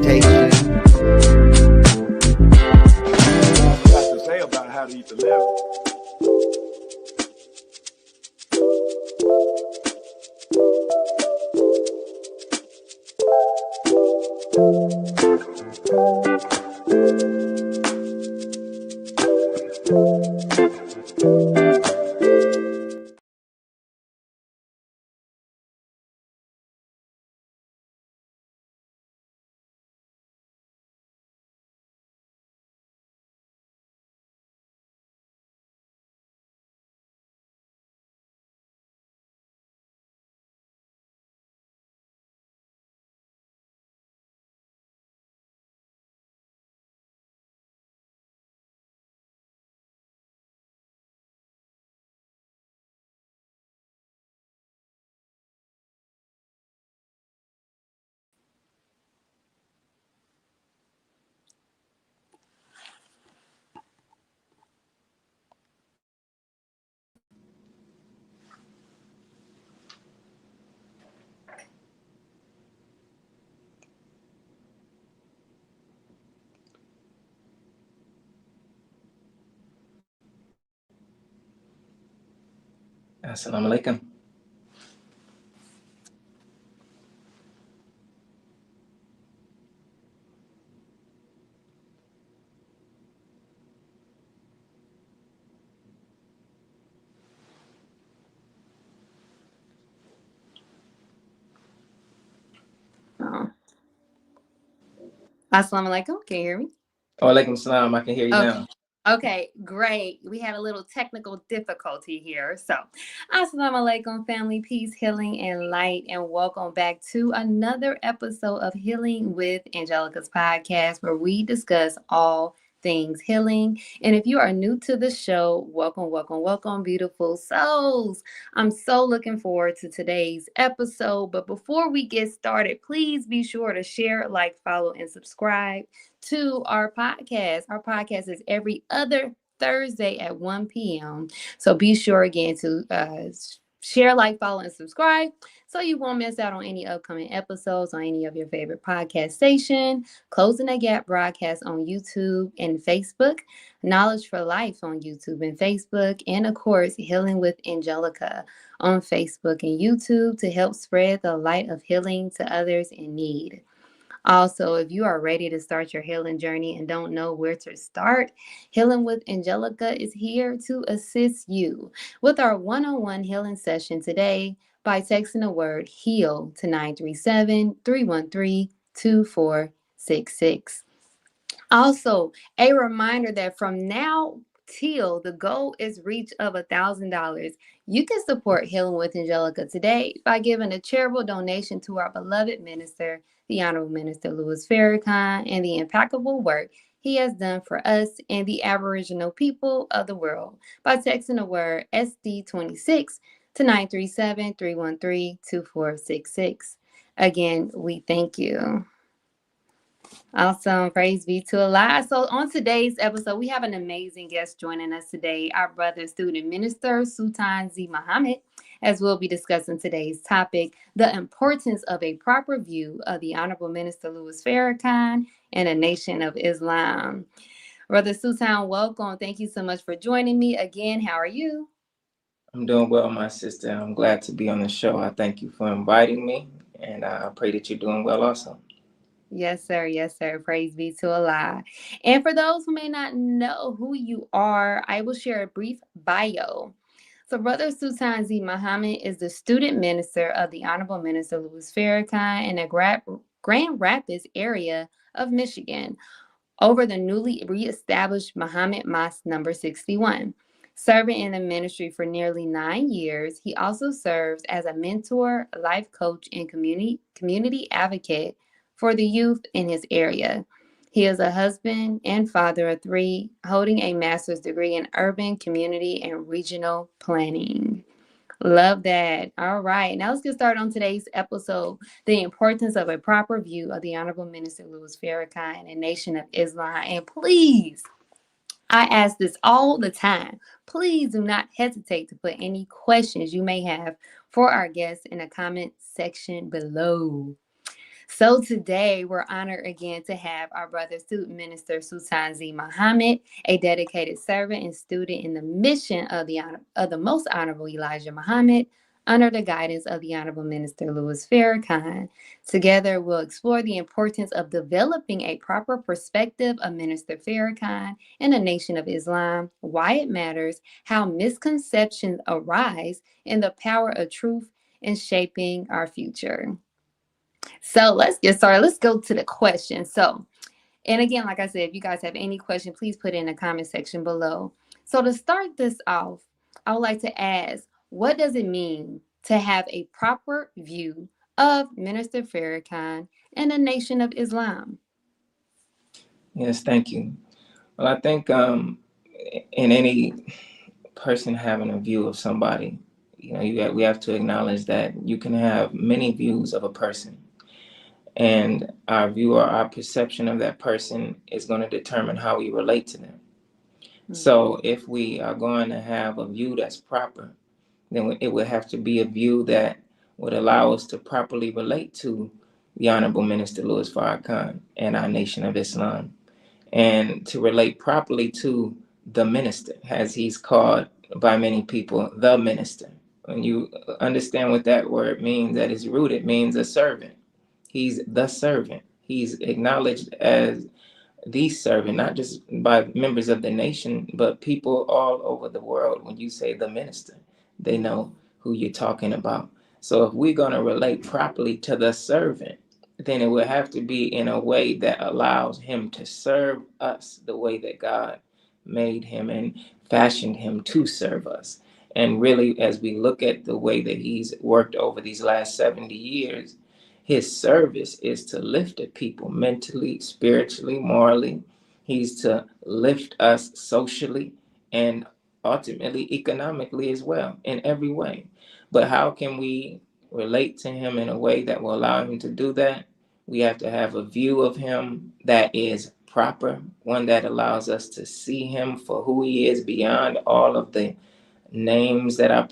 meditation. What got to say about how to eat the liver? Assalamu alaikum. Assalamu alaikum. Can you hear me? Wa alaikum salam. I can hear you now. Okay, great. We had a little technical difficulty here. So, assalamu alaikum, family, peace, healing, and light, and welcome back to another episode of Healing with Angelica's podcast, where we discuss all things healing. And if you are new to the show, welcome, welcome, welcome, beautiful souls. I'm so looking forward to today's episode. But before we get started, please be sure to share, like, follow, and subscribe to our podcast. Our podcast is every other Thursday at 1 p.m. So be sure again to share, like, follow, and subscribe so you won't miss out on any upcoming episodes on any of your favorite podcast station. Closing the Gap broadcast on YouTube and Facebook. Knowledge for Life on YouTube and Facebook. And of course, Healing with Angelica on Facebook and YouTube to help spread the light of healing to others in need. Also, if you are ready to start your healing journey and don't know where to start, Healing with Angelica is here to assist you with our one-on-one healing session today by texting the word HEAL to 937-313-2466. Also, a reminder that from now till the goal is reach of $1,000, you can support Healing with Angelica today by giving a charitable donation to our beloved minister, the Honorable Minister Louis Farrakhan, and the impeccable work he has done for us and the Aboriginal people of the world by texting the word SD26 to 937-313-2466. Again, we thank you. Awesome. Praise be to Allah. So on today's episode, we have an amazing guest joining us today, our brother, Student Minister Sultan Z, as we'll be discussing today's topic, the importance of a proper view of the Honorable Minister Louis Farrakhan and a Nation of Islam. Brother Sultan, welcome. Thank you so much for joining me again. How are you? I'm doing well, my sister. I'm glad to be on the show. I thank you for inviting me, and I pray that you're doing well also. Yes, sir. Yes, sir. Praise be to Allah. And for those who may not know who you are, I will share a brief bio. So Brother Sultan Z is the student minister of the Honorable Minister Louis Farrakhan in the Grand Rapids area of Michigan over the newly reestablished Muhammad Mosque number 61. Serving in the ministry for nearly 9 years, he also serves as a mentor, life coach, and community advocate for the youth in his area. He is a husband and father of 3, holding a master's degree in urban, community, and regional planning. Love that. All right. Now let's get started on today's episode. The importance of a proper view of the Honorable Minister Louis Farrakhan and a Nation of Islam. And please, I ask this all the time. Please do not hesitate to put any questions you may have for our guests in the comment section below. So today we're honored again to have our brother Student Minister Sultan Z Muhammad, a dedicated servant and student in the mission of the Most Honorable Elijah Muhammad, under the guidance of the Honorable Minister Louis Farrakhan. Together, we'll explore the importance of developing a proper perspective of Minister Farrakhan and the Nation of Islam, why it matters, how misconceptions arise, and the power of truth in shaping our future. So let's get started. Let's go to the question. So, and again, like I said, if you guys have any question, please put it in the comment section below. So to start this off, I would like to ask, what does it mean to have a proper view of Minister Farrakhan and the Nation of Islam? Yes, thank you. Well, I think in any person having a view of somebody, we have to acknowledge that you can have many views of a person, and our view or our perception of that person is going to determine how we relate to them. So if we are going to have a view that's proper, then it would have to be a view that would allow us to properly relate to the Honorable Minister Louis Farrakhan and our Nation of Islam, and to relate properly to the minister, as he's called by many people, the minister. When you understand what that word means, at its root, it means a servant. He's the servant. He's acknowledged as the servant, not just by members of the nation, but people all over the world. When you say the minister, they know who you're talking about. So if we're going to relate properly to the servant, then it would have to be in a way that allows him to serve us the way that God made him and fashioned him to serve us. And really, as we look at the way that he's worked over these last 70 years, his service is to lift the people mentally, spiritually, morally. He's to lift us socially and ultimately economically as well, in every way. But how can we relate to him in a way that will allow him to do that? We have to have a view of him that is proper, one that allows us to see him for who he is beyond all of the names that I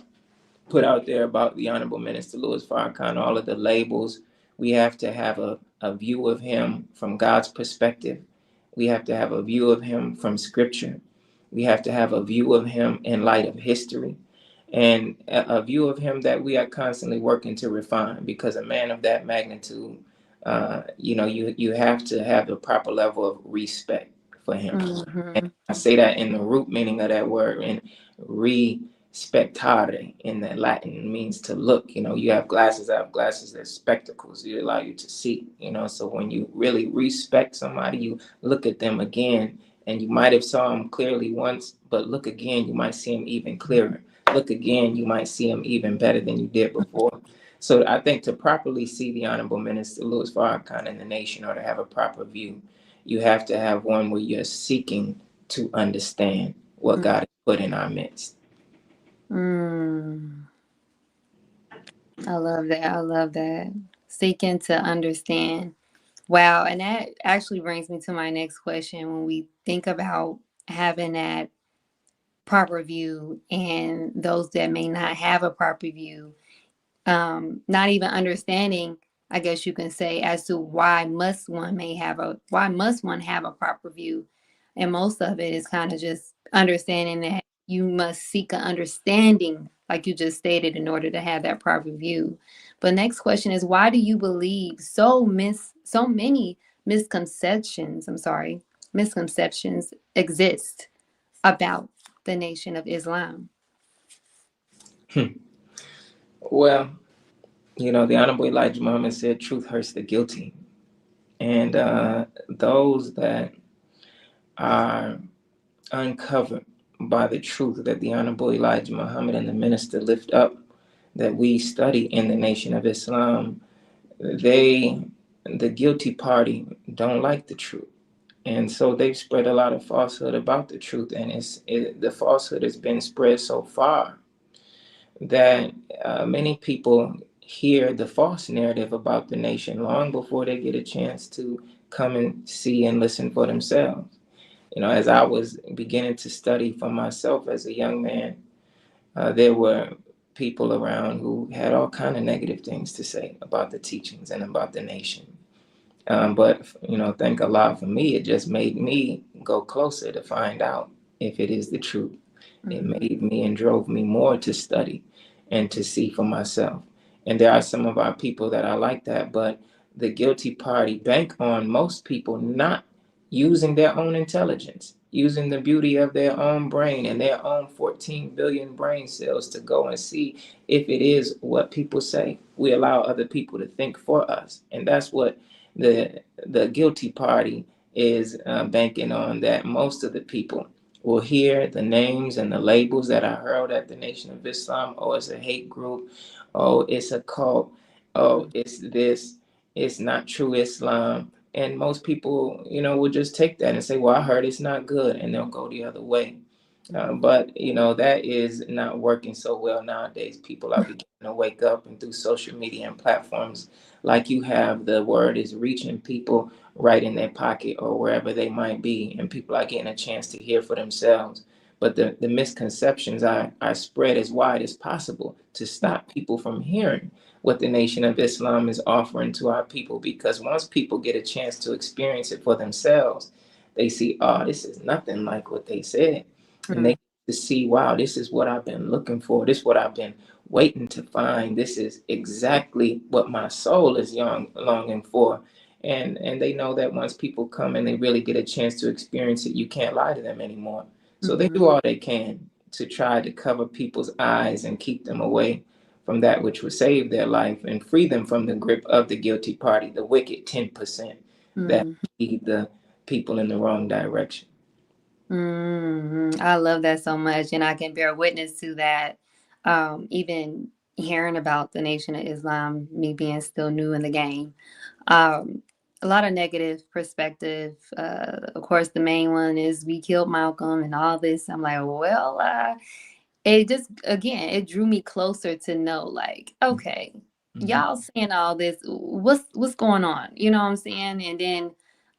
put out there about the Honorable Minister Louis Farrakhan, all of the labels. We have to have a view of him from God's perspective. We have to have a view of him from Scripture. We have to have a view of him in light of history, and a view of him that we are constantly working to refine, because a man of that magnitude, you have to have the proper level of respect for him. And Mm-hmm. I say that in the root meaning of that word, and respectare in the Latin means to look. You have glasses, I have glasses, they're spectacles. They allow you to see, so when you really respect somebody, you look at them again, and you might have saw him clearly once, but look again, you might see him even clearer. Look again, you might see him even better than you did before. So I think to properly see the Honorable Minister Louis Farrakhan in the nation, or to have a proper view, you have to have one where you're seeking to understand what God has put in our midst. Mm. I love that. I love that. Seeking to understand. Wow. And that actually brings me to my next question. When we think about having that proper view and those that may not have a proper view, not even understanding, I guess you can say, as to why must one have a proper view. And most of it is kind of just understanding that you must seek an understanding, like you just stated, in order to have that proper view. But next question is, why do you believe so many misconceptions exist about the Nation of Islam? Well, the Honorable Elijah Muhammad said, truth hurts the guilty. And those that are uncovered by the truth that the Honorable Elijah Muhammad and the minister lift up, that we study in the Nation of Islam, the guilty party, don't like the truth. And so they've spread a lot of falsehood about the truth. And the falsehood has been spread so far that many people hear the false narrative about the nation long before they get a chance to come and see and listen for themselves. As I was beginning to study for myself as a young man, there were people around who had all kind of negative things to say about the teachings and about the nation. But thank Allah, for me, it just made me go closer to find out if it is the truth. It Mhm. made me and drove me more to study and to see for myself. And there are some of our people that are like that, but the guilty party bank on most people not using their own intelligence, using the beauty of their own brain and their own 14 billion brain cells to go and see if it is what people say. We allow other people to think for us. And that's what the guilty party is banking on, that most of the people will hear the names and the labels that are hurled at the Nation of Islam. Oh, it's a hate group. Oh, it's a cult. Oh, it's this. It's not true Islam. And most people, will just take that and say, well, I heard it's not good. And they'll go the other way. But that is not working so well nowadays. People are beginning to wake up, and through social media and platforms like you have, the word is reaching people right in their pocket or wherever they might be, and people are getting a chance to hear for themselves. But the misconceptions are spread as wide as possible to stop people from hearing what the Nation of Islam is offering to our people. Because once people get a chance to experience it for themselves, they see, oh, this is nothing like what they said. And they Mhm. to see, wow, this is what I've been looking for. This is what I've been waiting to find. This is exactly what my soul is longing for. And they know that once people come and they really get a chance to experience it, you can't lie to them anymore. So they Mhm. do all they can to try to cover people's eyes and keep them away from that which would save their life and free them from the grip of the guilty party, the wicked 10% that Mhm. lead the people in the wrong direction. I love that so much, and I can bear witness to that. Even hearing about the Nation of Islam, me being still new in the game, um, a lot of negative perspective. Of course, the main one is we killed Malcolm and all this. I'm like, well, it just again it drew me closer to know, like, okay, Mhm. y'all saying all this, what's going on, you know what I'm saying? And then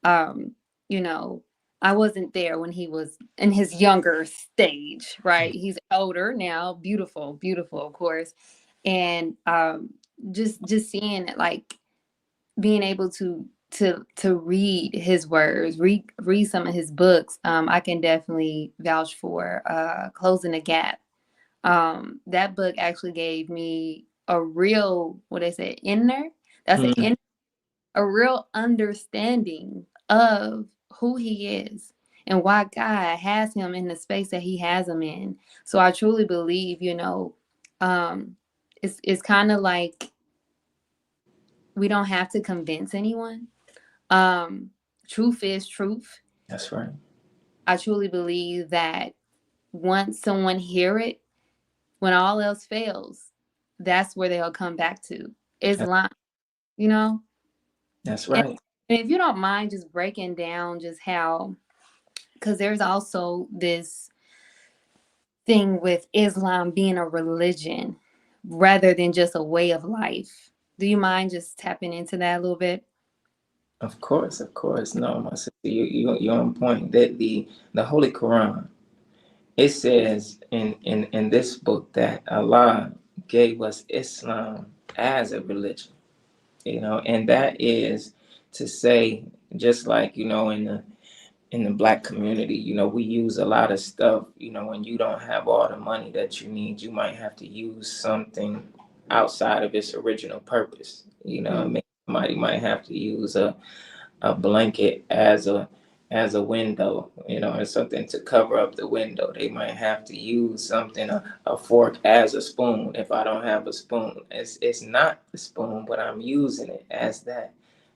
um you know I wasn't there when he was in his younger stage, right? He's older now, beautiful of course. And just seeing it, like being able to read his words, read some of his books. I can definitely vouch for Closing the Gap. That book actually gave me a real, what they say, inner, that's an Mhm. in, a real understanding of who he is and why God has him in the space that he has him in. So I truly believe, um, it's kind of like we don't have to convince anyone. Um, Truth is truth. That's right. I truly believe that once someone hear it, when all else fails, that's where they'll come back to That- Islam, you know? That's And, right. and if you don't mind just breaking down just how, because there's also this thing with Islam being a religion rather than just a way of life. Do you mind just tapping into that a little bit? Of course, of course. No, my sister, you're on point. That the Holy Quran, it says in this book that Allah gave us Islam as a religion, and that is to say, just like, in the black community, we use a lot of stuff, when you don't have all the money that you need, you might have to use something outside of its original purpose. Mm, Maybe somebody might have to use a blanket as a window, or something to cover up the window. They might have to use something, a fork as a spoon. If I don't have a spoon, it's not the spoon, but I'm using it as that.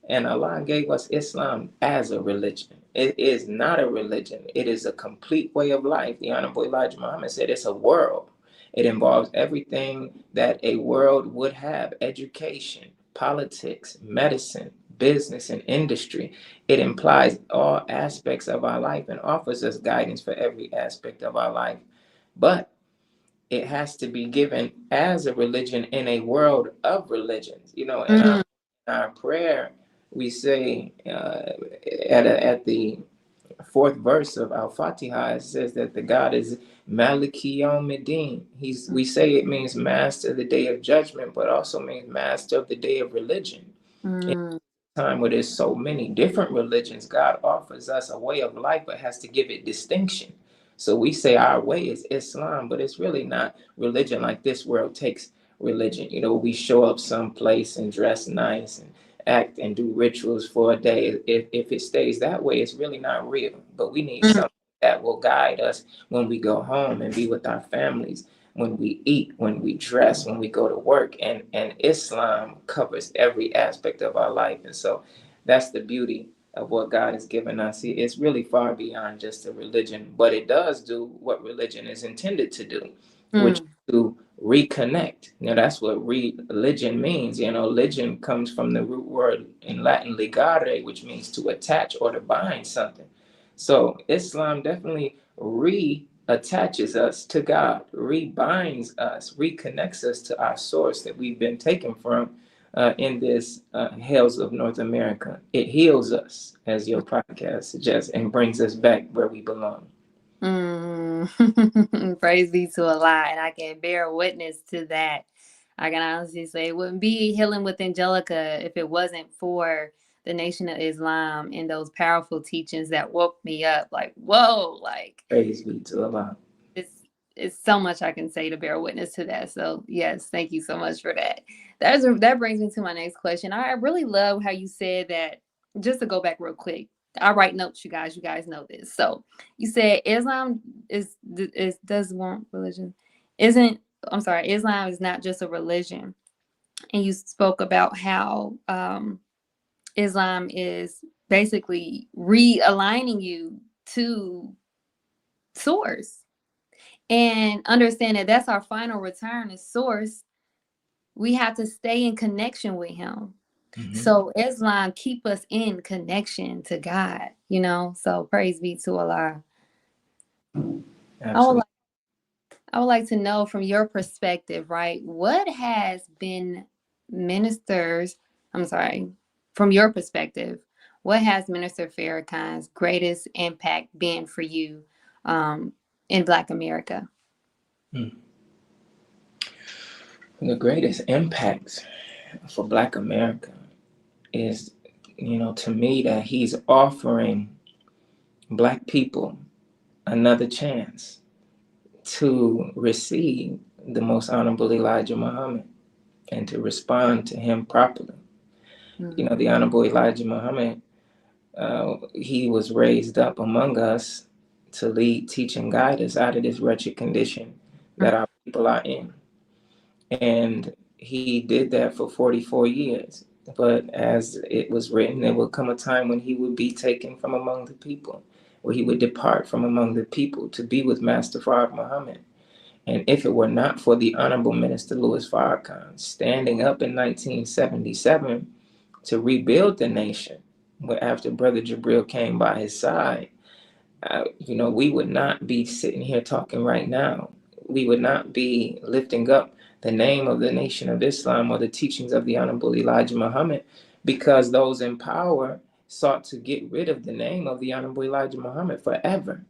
And Allah gave us Islam as a religion. It is not a religion. It is a complete way of life. The Honorable Elijah Muhammad said it's a world. It involves everything that a world would have: education, politics, medicine, business, and industry. It implies all aspects of our life and offers us guidance for every aspect of our life. But it has to be given as a religion in a world of religions. mm, In our prayer, we say at the fourth verse of Al Fatiha, it says that the God is Maliki Yawmiddin. We say it means master of the day of judgment, but also means master of the day of religion. mm, time where there's so many different religions, God offers us a way of life, but has to give it distinction. So we say our way is Islam, but it's really not religion like this world takes religion. You know, we show up someplace and dress nice and act and do rituals for a day. If it stays that way, it's really not real. But we need Mm. something that will guide us when we go home and be with our families, when we eat, when we dress, when we go to work. And Islam covers every aspect of our life. And so that's the beauty of what God has given us. It's really far beyond just a religion, but it does do what religion is intended to do, which is Mm. to reconnect. You know, that's what religion means. You know, religion comes from the root word in Latin ligare, which means to attach or to bind something. So Islam definitely reattaches us to God, rebinds us, reconnects us to our source that we've been taken from in this Hells of North America. It heals us, as your podcast suggests, and brings us back where we belong. Mm. Praise be to Allah, and I can bear witness to that. I can honestly say it wouldn't be healing with Angelica if it wasn't for the Nation of Islam and those powerful teachings that woke me up. Like, whoa, like Praise be to Allah. it's it's so much I can say to bear witness to that. So yes, thank you so much for that. That brings me to my next question. I really love how you said that. Just to go back real quick, I write notes, you guys. You guys know this. So you said Islam is does want religion isn't. I'm sorry, Islam is not just a religion, and you spoke about how Islam is basically realigning you to source and understand that that's our final return is source. We have to stay in connection with him. Mm-hmm. So Islam keep us in connection to God, you know. So praise be to Allah. I would Absolutely. like, I would like to know from your perspective, right? What has been ministers, I'm sorry, from your perspective, what has Minister Farrakhan's greatest impact been for you in Black America? Mm. The greatest impact for Black America is, to me, that he's offering Black people another chance to receive the most honorable Elijah Muhammad and to respond to him properly. Mm. The honorable Elijah Muhammad, he was raised up among us to lead, teach, and guide us out of this wretched condition that our people are in. And he did that for 44 years. But as it was written, there would come a time when he would be taken from among the people, where he would depart from among the people to be with Master Farad Muhammad. And if it were not for the Honorable Minister Louis Farrakhan standing up in 1977 to rebuild the nation, after Brother Jabril came by his side, we would not be sitting here talking right now. We would not be lifting up the name of the Nation of Islam or the teachings of the Honorable Elijah Muhammad, because those in power sought to get rid of the name of the Honorable Elijah Muhammad forever.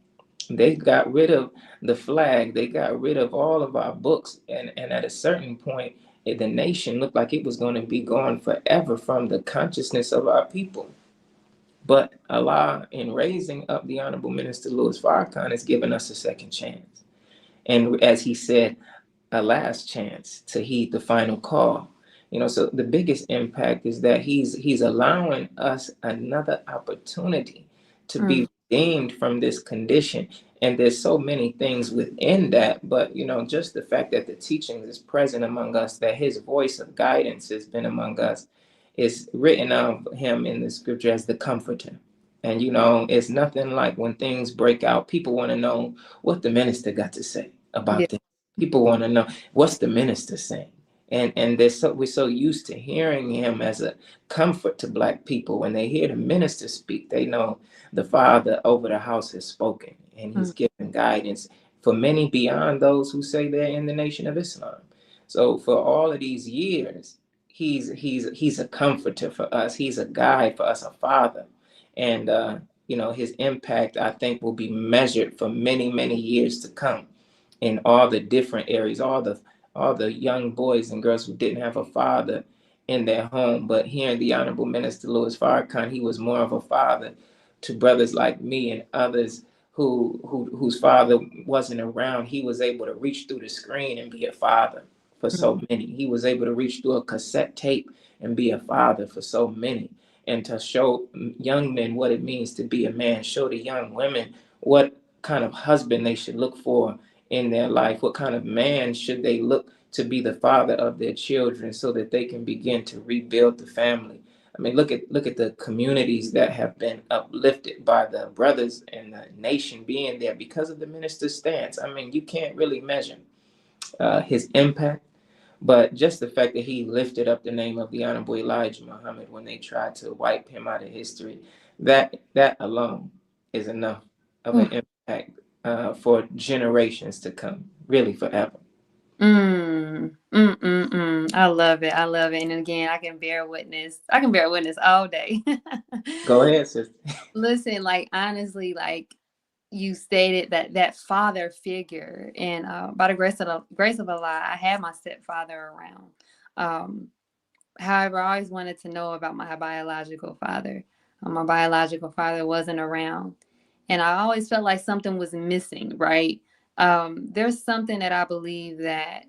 They got rid of the flag. They got rid of all of our books. And at a certain point, the nation looked like it was going to be gone forever from the consciousness of our people. But Allah, in raising up the Honorable Minister Louis Farrakhan, has given us a second chance. And as he said, a last chance to heed the final call. So the biggest impact is that he's allowing us another opportunity to Mm. be redeemed from this condition. And there's so many things within that, but just the fact that the teaching is present among us, that his voice of guidance has been among us, is written of him in the scripture as the comforter. And it's nothing like when things break out, people want to know what the minister got to say Yeah. about this. People want to know what's the minister saying. And we're so used to hearing him as a comfort to Black people. When they hear the minister speak, they know the Father over the house has spoken, and he's Mm. given guidance for many beyond those who say they're in the Nation of Islam. So for all of these years, he's a comforter for us. He's a guide for us, a father. And his impact, I think, will be measured for many, many years to come in all the different areas, all the young boys and girls who didn't have a father in their home. But here, the Honorable Minister Louis Farrakhan, he was more of a father to brothers like me and others whose father wasn't around. He was able to reach through the screen and be a father for so many. He was able to reach through a cassette tape and be a father for so many, and to show young men what it means to be a man, show the young women what kind of husband they should look for in their life, what kind of man should they look to be the father of their children, so that they can begin to rebuild the family. I mean, look at the communities that have been uplifted by the brothers and the nation being there because of the minister's stance. I mean, you can't really measure his impact, but just the fact that he lifted up the name of the Honorable Elijah Muhammad when they tried to wipe him out of history, that alone is enough of an impact for generations to come, really forever. I love it. I love it. And again, I can bear witness. I can bear witness all day. Go ahead, sister. Listen, like honestly, like you stated that father figure, and by the grace of Allah, I had my stepfather around. However, I always wanted to know about my biological father. My biological father wasn't around, and I always felt like something was missing. Right? There's something that I believe that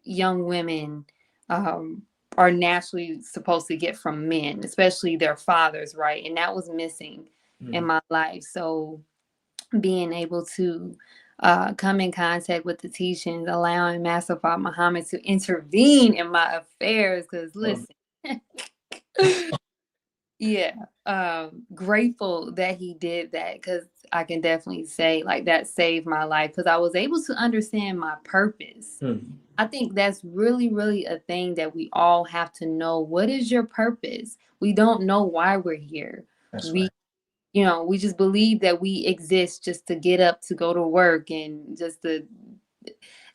young women are naturally supposed to get from men, especially their fathers, right? And that was missing in my life. So being able to come in contact with the teachings, allowing Master Father Muhammad to intervene in my affairs, because listen, grateful that he did that, because I can definitely say like that saved my life, because I was able to understand my purpose. I think that's really, really a thing that we all have to know. What is your purpose? We don't know why we're here. That's We, right. we just believe that we exist just to get up to go to work and just to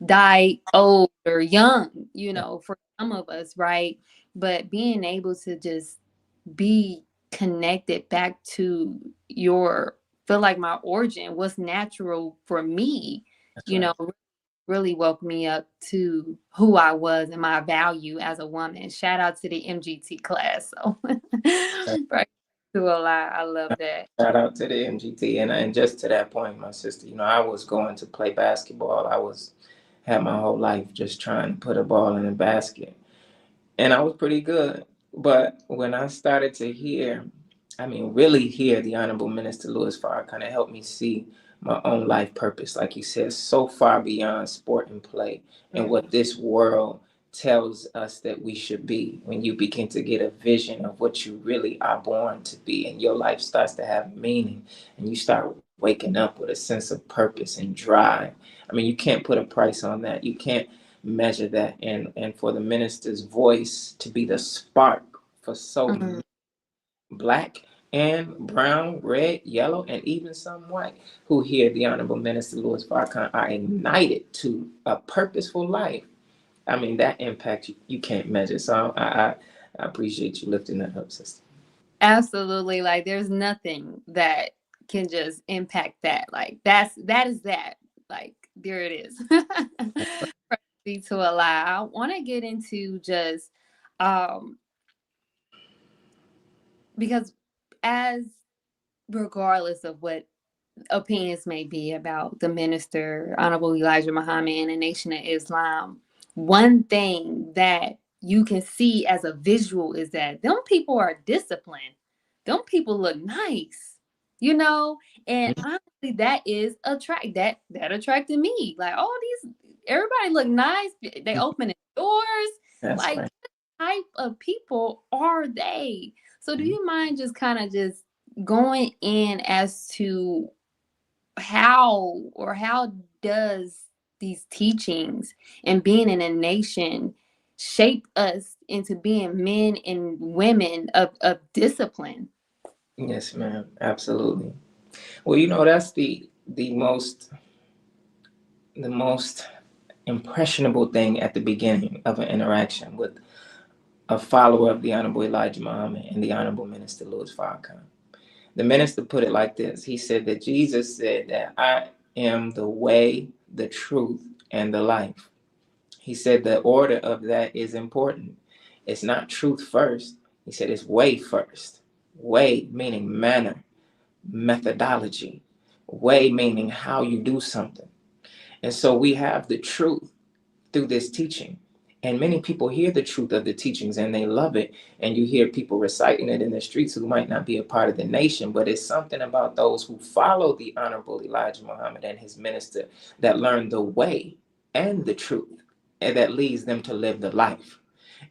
die old or young, for some of us, right? But being able to just be connected back to feel like my origin, what's natural for me, That's right. really woke me up to who I was and my value as a woman. Shout out to the MGT class. So right to a lot. I love that. Shout out to the MGT, and just to that point, my sister. I was going to play basketball. Had my whole life just trying to put a ball in a basket, and I was pretty good. But when I started to really hear the Honorable Minister Louis Farrakhan, it helped me see my own life purpose, like you said, so far beyond sport and play and what this world tells us that we should be. When you begin to get a vision of what you really are born to be, and your life starts to have meaning, and you start waking up with a sense of purpose and drive. I mean, you can't put a price on that. You can't measure that. And for the minister's voice to be the spark for so many black and brown, red, yellow, and even some white who hear the Honorable Minister Louis Farrakhan are ignited to a purposeful life. I mean, that impact you can't measure. So I appreciate you lifting that up, sister. Absolutely. Like there's nothing that can just impact that. Like that is that. Like there it is. To allow. I want to get into just because as regardless of what opinions may be about the minister, Honorable Elijah Muhammad, and the Nation of Islam, one thing that you can see as a visual is that them people are disciplined. Them people look nice, and honestly, that is that attracted me. Like, all everybody look nice. They opening doors. That's Like, right. what type of people are they? So do you mind just kind of just going in as to how does these teachings and being in a nation shape us into being men and women of discipline? Yes, ma'am. Absolutely. Well, that's the most impressionable thing at the beginning of an interaction with a follower of the Honorable Elijah Muhammad and the Honorable Minister Louis Farrakhan. The minister put it like this. He said that Jesus said that I am the way, the truth, and the life. He said the order of that is important. It's not truth first. He said it's way first. Way meaning manner, methodology. Way meaning how you do something. And so we have the truth through this teaching. And many people hear the truth of the teachings and they love it. And you hear people reciting it in the streets who might not be a part of the nation, but it's something about those who follow the Honorable Elijah Muhammad and his minister that learn the way and the truth, and that leads them to live the life.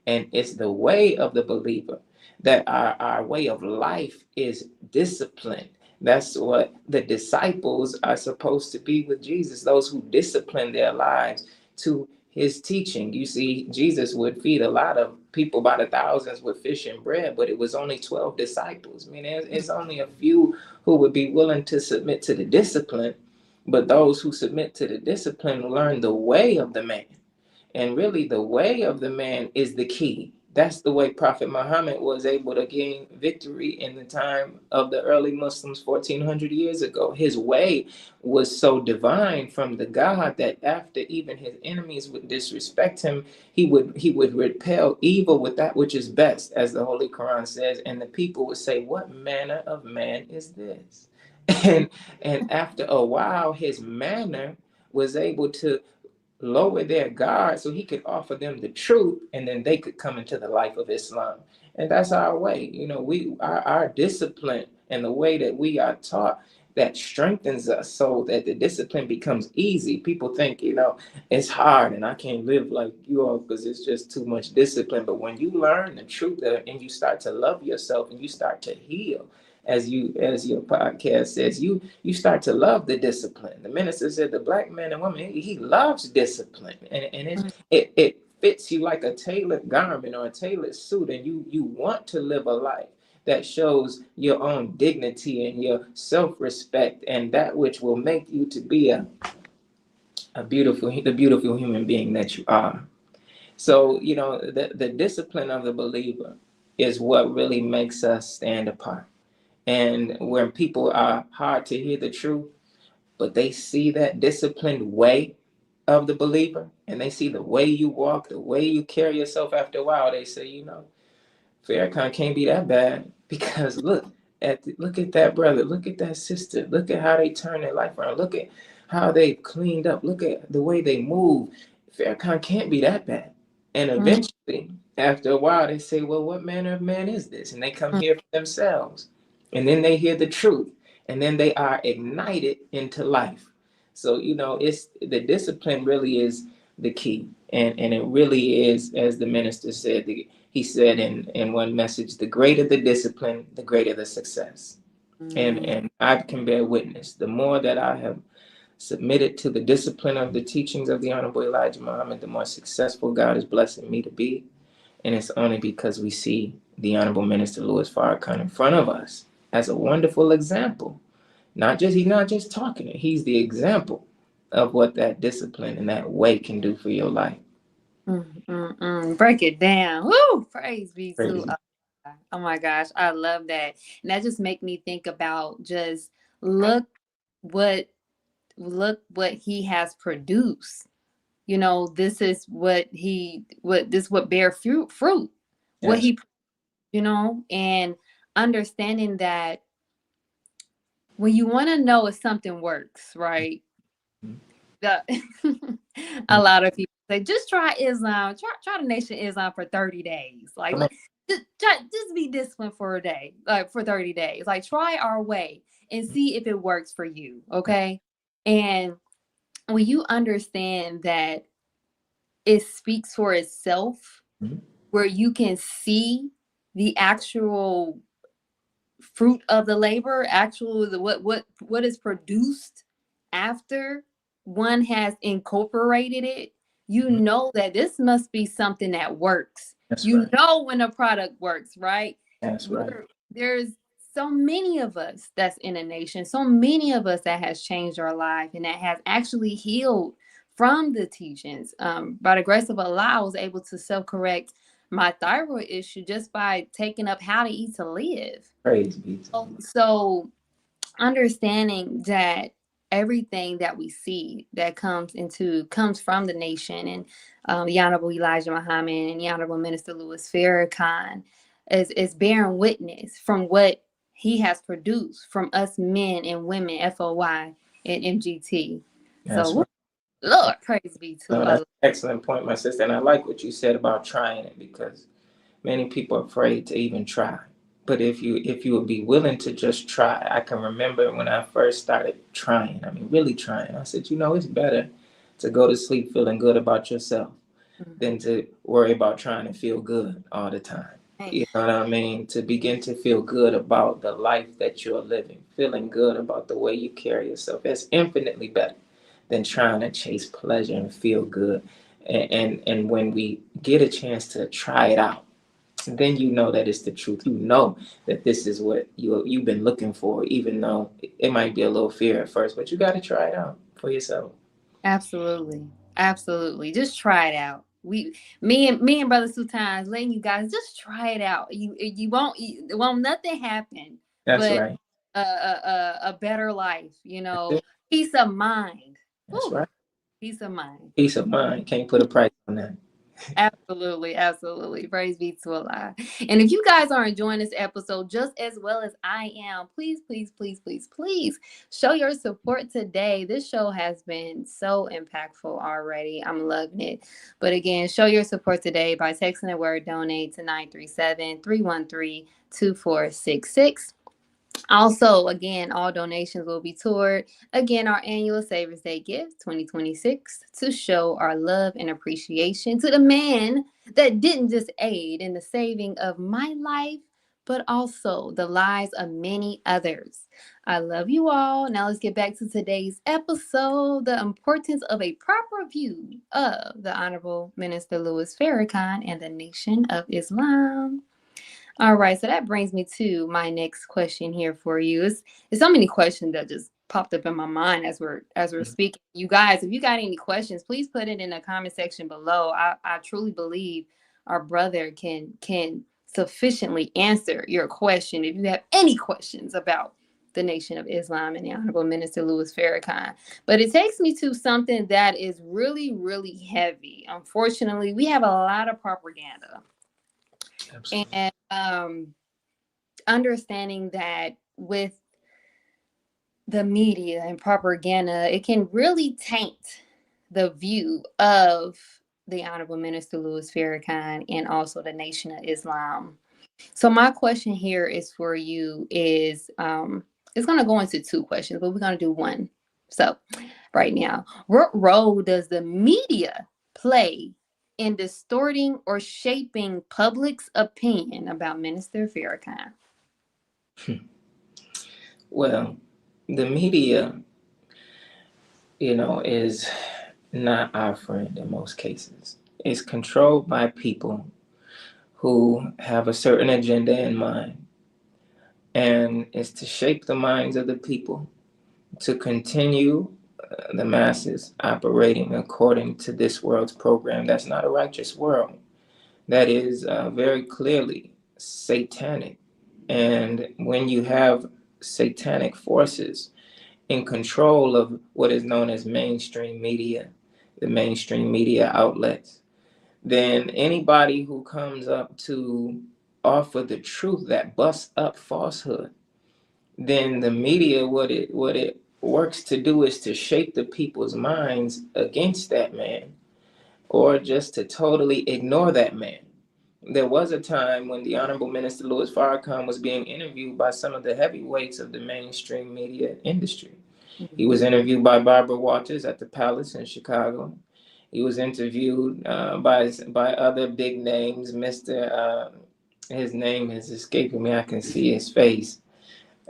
And it's the way of the believer that our way of life is discipline. That's what the disciples are supposed to be with Jesus, those who discipline their lives to his teaching. You see, Jesus would feed a lot of people by the thousands with fish and bread, but it was only 12 disciples. I mean, it's only a few who would be willing to submit to the discipline, but those who submit to the discipline learn the way of the man. And really, the way of the man is the key. That's the way Prophet Muhammad was able to gain victory in the time of the early Muslims 1400 years ago. His way was so divine from the God that after even his enemies would disrespect him, he would repel evil with that which is best, as the Holy Quran says, and the people would say, "What manner of man is this?" And after a while, his manner was able to lower their guard so he could offer them the truth, and then they could come into the life of Islam. And that's our way. Our discipline and the way that we are taught, that strengthens us so that the discipline becomes easy. People think, it's hard and I can't live like you all because it's just too much discipline. But when you learn the truth and you start to love yourself and you start to heal, as your podcast says, you start to love the discipline. The minister said the black man and woman, he loves discipline, and it fits you like a tailored garment or a tailored suit, and you want to live a life that shows your own dignity and your self-respect and that which will make you to be the beautiful human being that you are. So the discipline of the believer is what really makes us stand apart. And when people are hard to hear the truth, but they see that disciplined way of the believer, and they see the way you walk, the way you carry yourself, after a while, they say, Farrakhan can't be that bad, because look at that brother, look at that sister, look at how they turn their life around, look at how they cleaned up, look at the way they move. Farrakhan can't be that bad. And eventually, after a while, they say, well, what manner of man is this? And they come here for themselves. And then they hear the truth. And then they are ignited into life. So, it's the discipline really is the key. And it really is, as the minister said, he said in one message, the greater the discipline, the greater the success. And I can bear witness. The more that I have submitted to the discipline of the teachings of the Honorable Elijah Muhammad, the more successful God is blessing me to be. And it's only because we see the Honorable Minister Louis Farrakhan in front of us as a wonderful example. He's not just talking it, he's the example of what that discipline and that way can do for your life. Break it down. Woo! Praise be to Allah. Oh my gosh, I love that. And that just make me think about just look what he has produced. This is what bear fruit. What Yes. he, and understanding that when you want to know if something works, right? A lot of people say, just try Islam, try the Nation of Islam for 30 days. Like, just be disciplined for a day, like for 30 days. Like, try our way and see if it works for you. Okay. And when you understand that it speaks for itself, where you can see the actual fruit of the labor, what is produced after one has incorporated it, know that this must be something that works. That's you right. know when a product works, right? That's right. There's so many of us that's in a nation, so many of us that has changed our life and that has actually healed from the teachings. By the grace of Allah, I was able to self-correct my thyroid issue just by taking up How to Eat to Live. Praise be to Allah. So understanding that everything that we see that comes from the nation, and the Honorable Elijah Muhammad and the Honorable Minister Louis Farrakhan is bearing witness from what he has produced from us men and women, FOY and MGT. That's So, right. Lord, praise be to No, Allah. that's an excellent point, my sister. And I like what you said about trying it, because many people are afraid to even try. But if you would be willing to just try, I can remember when I first started trying, I mean, really trying, I said, it's better to go to sleep feeling good about yourself than to worry about trying to feel good all the time. You know what I mean? To begin to feel good about the life that you're living, feeling good about the way you carry yourself. It's infinitely better than trying to chase pleasure and feel good. And when we get a chance to try it out, then you know that it's the truth. You know that this is what you've been looking for, even though it might be a little fear at first, but you got to try it out for yourself. Absolutely. Absolutely. Just try it out. Me and Brother Sultan letting you guys just try it out. You won't nothing happen That's but right. a better life, That's it. peace of mind. That's Whew, right. peace of mind. Peace of mind. Can't put a price on that. Absolutely, absolutely. Praise be to Allah. And if you guys are enjoying this episode just as well as I am, please, please, please, please, please show your support today. This show has been so impactful already. I'm loving it. But again, show your support today by texting the word donate to 937-313-2466. Also, again, all donations will be toward, again, our annual Savers Day gift 2026 to show our love and appreciation to the man that didn't just aid in the saving of my life, but also the lives of many others. I love you all. Now let's get back to today's episode, the importance of a proper view of the Honorable Minister Louis Farrakhan and the Nation of Islam. All right, so that brings me to my next question here for you. It's so many questions that just popped up in my mind as we're speaking. You guys, if you got any questions, please put it in the comment section below. I truly believe our brother can sufficiently answer your question if you have any questions about the Nation of Islam and the Honorable Minister Louis Farrakhan. But it takes me to something that is really, really heavy. Unfortunately, we have a lot of propaganda. Absolutely. And understanding that with the media and propaganda, it can really taint the view of the Honorable Minister Louis Farrakhan and also the Nation of Islam. So my question here is for you is it's going to go into two questions, but we're going to do one. So right now, what role does the media play in distorting or shaping public's opinion about Minister Farrakhan? Well, the media, is not our friend in most cases. It's controlled by people who have a certain agenda in mind, and it's to shape the minds of the people to continue the masses operating according to this world's program. That's not a righteous world. That is very clearly satanic. And when you have satanic forces in control of what is known as mainstream media, the mainstream media outlets, then anybody who comes up to offer the truth that busts up falsehood, then the media, what it works to do is to shape the people's minds against that man, or just to totally ignore that man. There was a time when the Honorable Minister Louis Farrakhan was being interviewed by some of the heavyweights of the mainstream media industry. He was interviewed by Barbara Walters at the Palace in Chicago. He was interviewed by other big names. His name is escaping me. I can see his face,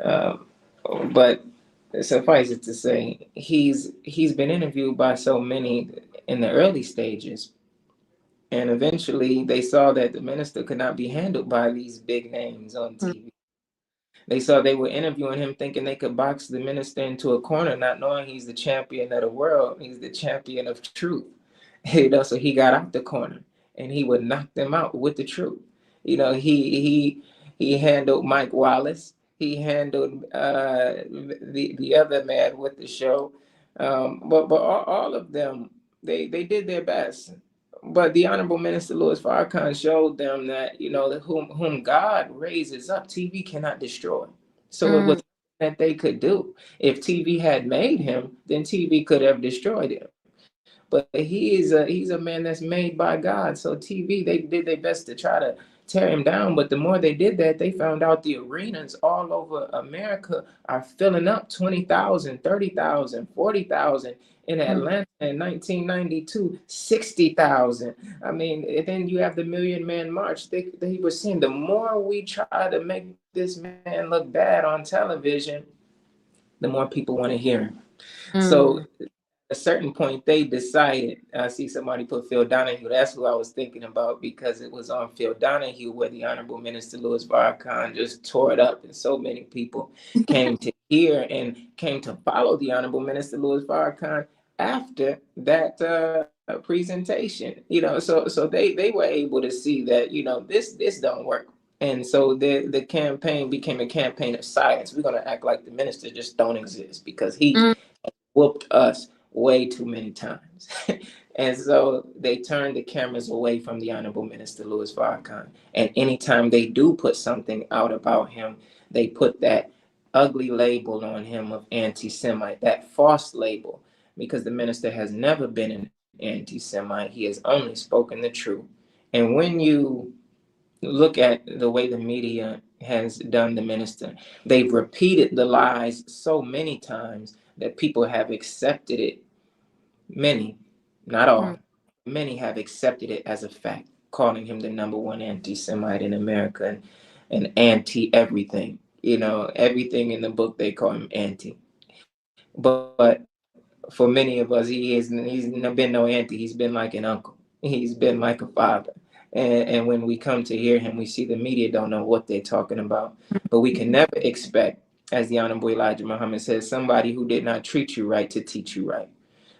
uh, but suffice it to say, he's been interviewed by so many in the early stages, and eventually they saw that the minister could not be handled by these big names on TV. They saw they were interviewing him thinking they could box the minister into a corner, not knowing he's the champion of the world. He's the champion of truth. So he got out the corner and he would knock them out with the truth. He handled Mike Wallace. he handled the other man with the show. But all of them, they did their best. But the Honorable Minister Louis Farrakhan showed them that, you know, that whom God raises up, TV cannot destroy. So it was Mm, that they could do. If TV had made him, then TV could have destroyed him. But he's a man that's made by God. So TV, they did their best to try to tear him down. But the more they did that, they found out the arenas all over America are filling up 20,000, 30,000, 40,000. In mm, Atlanta in 1992, 60,000. I mean, and then you have the Million Man March. They were saying the more we try to make this man look bad on television, the more people want to hear him. So mm, a certain point they decided. I see somebody put Phil Donahue. That's who I was thinking about, because it was on Phil Donahue where the Honorable Minister Louis Farrakhan just tore it up, and so many people came to hear and came to follow the Honorable Minister Louis Farrakhan after that presentation. You know, so they were able to see that, you know, this don't work. And so the campaign became a campaign of silence. We're gonna act like the minister just don't exist because he mm, whooped us way too many times. And so they turned the cameras away from the Honorable Minister Louis Farrakhan. And anytime they do put something out about him, they put that ugly label on him of anti-Semite, that false label, because the minister has never been an anti-Semite. He has only spoken the truth. And when you look at the way the media has done the minister, they've repeated the lies so many times that people have accepted it. Many, not mm. all, many have accepted it as a fact, calling him the number one anti-Semite in America, and anti everything. You know, everything in the book they call him anti. But for many of us, he's been no anti. He's been like an uncle. He's been like a father. And when we come to hear him, we see the media don't know what they're talking about. But we can never expect, as the Honorable Elijah Muhammad says, somebody who did not treat you right to teach you right.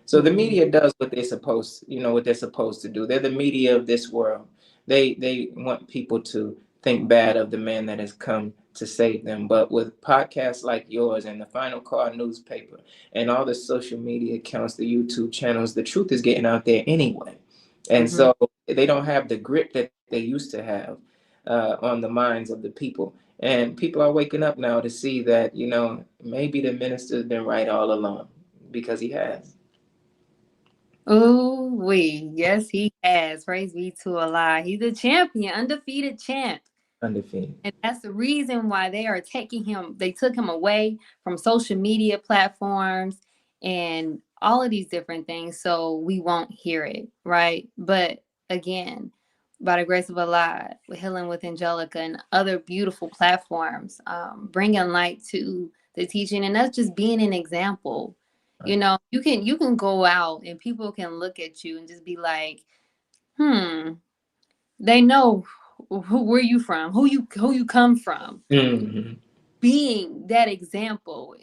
So the Mm, media does what they're supposed, you know, what they're supposed to do. They're the media of this world. They want people to think bad of the man that has come to save them. But with podcasts like yours and the Final Call newspaper and all the social media accounts, the YouTube channels, the truth is getting out there anyway. And mhm. so they don't have the grip that they used to have on the minds of the people. And people are waking up now to see that, you know, maybe the minister's been right all along, because he has. Ooh, yes, he has. Praise be to Allah. He's a champion, undefeated champ. Undefeated. And that's the reason why they are taking him, they took him away from social media platforms and all of these different things. So we won't hear it, right? But again, by the grace of Allah, with Healing with Angelica and other beautiful platforms, bringing light to the teaching and us just being an example. You know, you can go out and people can look at you and just be like, hmm, they know where you from, who you come from. Mm-hmm. Being that example,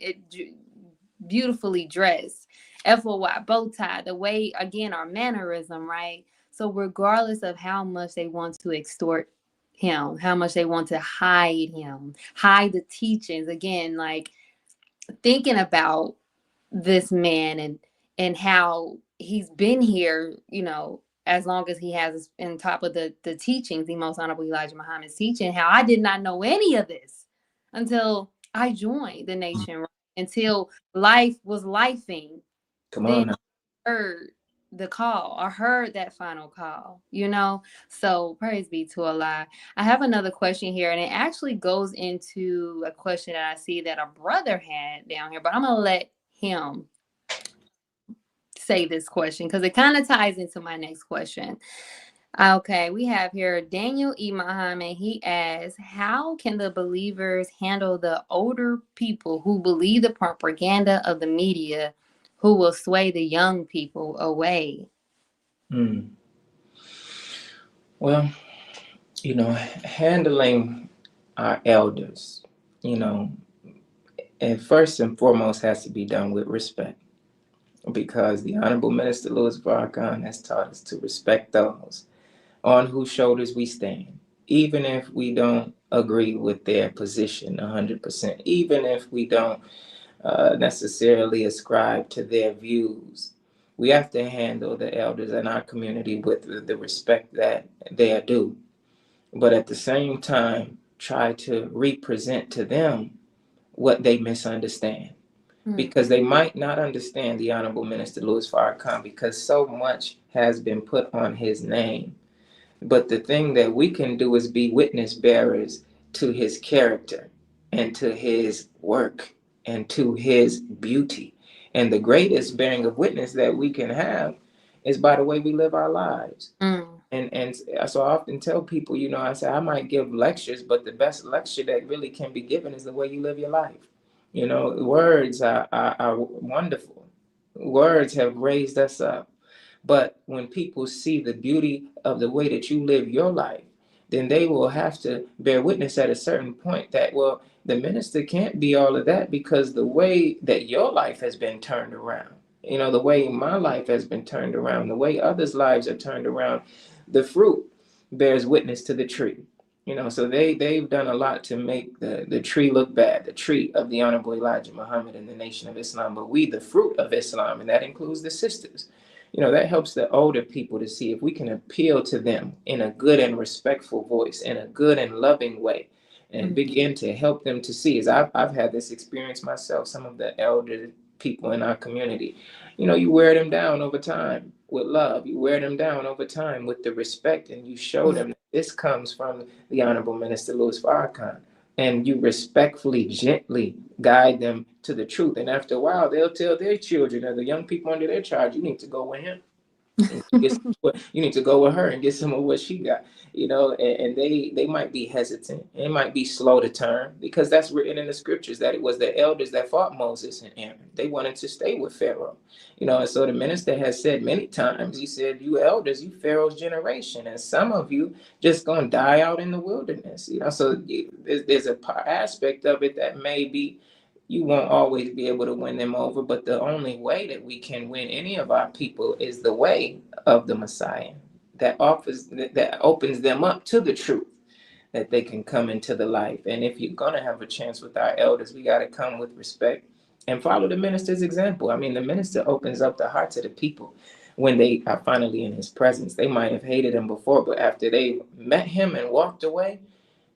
beautifully dressed, FOY bow tie, the way again our mannerism, right? So regardless of how much they want to extort him, how much they want to hide him, hide the teachings, again, like thinking about this man and how he's been here, as long as he has in top of the teachings, the most honorable Elijah Muhammad's teaching, how I did not know any of this until I joined the nation, right? Until life was lifing. Come Then on now. I heard the call. I heard that final call. So praise be to Allah. I have another question here, and it actually goes into a question that I see that a brother had down here, but I'm gonna let him say this question because it kind of ties into my next question. Okay, we have here Daniel E. Muhammad. He asks, how can the believers handle the older people who believe the propaganda of the media who will sway the young people away? Mm. Well, you know, handling our elders, you know, and first and foremost has to be done with respect, because the Honorable Minister Louis Farrakhan has taught us to respect those on whose shoulders we stand, even if we don't agree with their position 100%, even if we don't necessarily ascribe to their views. We have to handle the elders in our community with the respect that they are due, but at the same time, try to represent to them what they misunderstand. Mm. Because they might not understand the Honorable Minister Louis Farrakhan because so much has been put on his name. But the thing that we can do is be witness bearers to his character and to his work and to his beauty. And the greatest bearing of witness that we can have is by the way we live our lives. Mm. And so I often tell people, I say I might give lectures, but the best lecture that really can be given is the way you live your life. Words are wonderful. Words have raised us up. But when people see the beauty of the way that you live your life, then they will have to bear witness at a certain point that, well, the minister can't be all of that because the way that your life has been turned around, the way my life has been turned around, the way others' lives are turned around, the fruit bears witness to the tree. So they've done a lot to make the tree look bad, the tree of the Honorable Elijah Muhammad and the Nation of Islam, but we the fruit of Islam, and that includes the sisters. That helps the older people to see if we can appeal to them in a good and respectful voice, in a good and loving way, and Mm. begin to help them to see. As I've had this experience myself, some of the elder people in our community, you wear them down over time with love. You wear them down over time with the respect, and you show Mm. them that this comes from the Honorable Minister Louis Farrakhan. And you respectfully, gently guide them to the truth. And after a while, they'll tell their children or the young people under their charge, you need to go with him. You need to go with her and get some of what she got, and they might be hesitant. They might be slow to turn because that's written in the scriptures that it was the elders that fought Moses and Aaron. They wanted to stay with Pharaoh, and so the minister has said many times, he said, you elders, you Pharaoh's generation, and some of you just gonna die out in the wilderness, so there's a aspect of it that may be you won't always be able to win them over, but the only way that we can win any of our people is the way of the Messiah that opens them up to the truth, that they can come into the life. And if you're gonna have a chance with our elders, we got to come with respect and follow the minister's example. I mean, the minister opens up the hearts of the people when they are finally in his presence. They might have hated him before, but after they met him and walked away,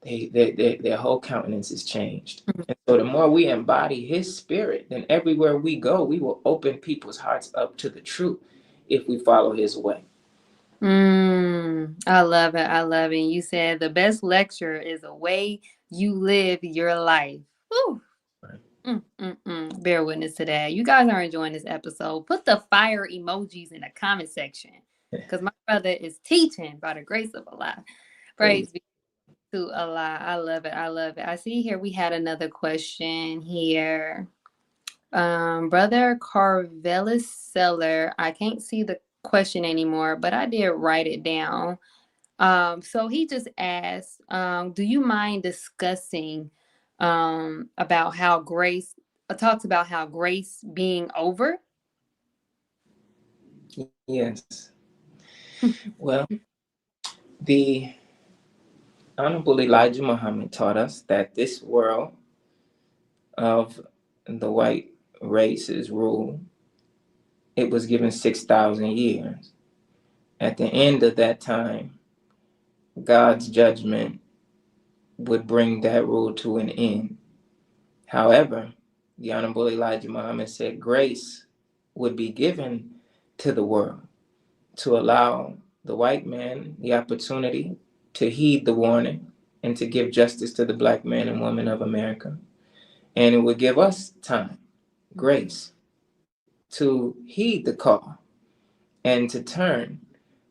their whole countenance is changed. And so the more we embody his spirit, then everywhere we go, we will open people's hearts up to the truth if we follow his way. I love it. I love it. You said the best lecture is the way you live your life. Whew. Bear witness to that. You guys are enjoying this episode. Put the fire emojis in the comment section because my brother is teaching by the grace of Allah. Praise be to Allah. I love it. I love it. I see here we had another question here. Brother Carvelis Seller. I can't see the question anymore, but I did write it down. So he just asked, do you mind discussing about how grace talks about how grace being over? Yes. Well, the Honorable Elijah Muhammad taught us that this world of the white race's rule, it was given 6,000 years. At the end of that time, God's judgment would bring that rule to an end. However, the Honorable Elijah Muhammad said grace would be given to the world to allow the white man the opportunity to heed the warning and to give justice to the black man and woman of America. And it would give us time, grace, to heed the call and to turn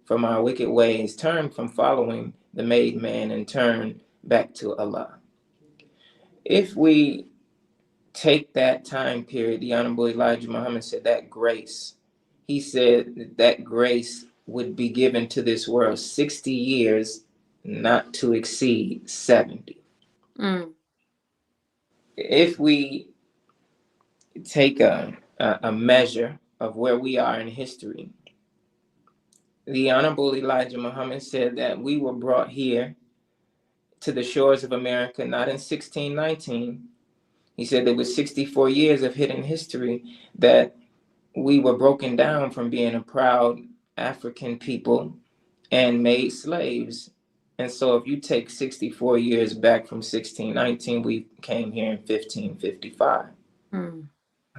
from our wicked ways, turn from following the made man, and turn back to Allah. If we take that time period, the Honorable Elijah Muhammad said that grace, he said that grace would be given to this world 60 years, not to exceed 70. Mm. If we take a measure of where we are in history, the Honorable Elijah Muhammad said that we were brought here to the shores of America, not in 1619. He said there was 64 years of hidden history that we were broken down from being a proud African people and made slaves. And so if you take 64 years back from 1619, we came here in 1555. Mm.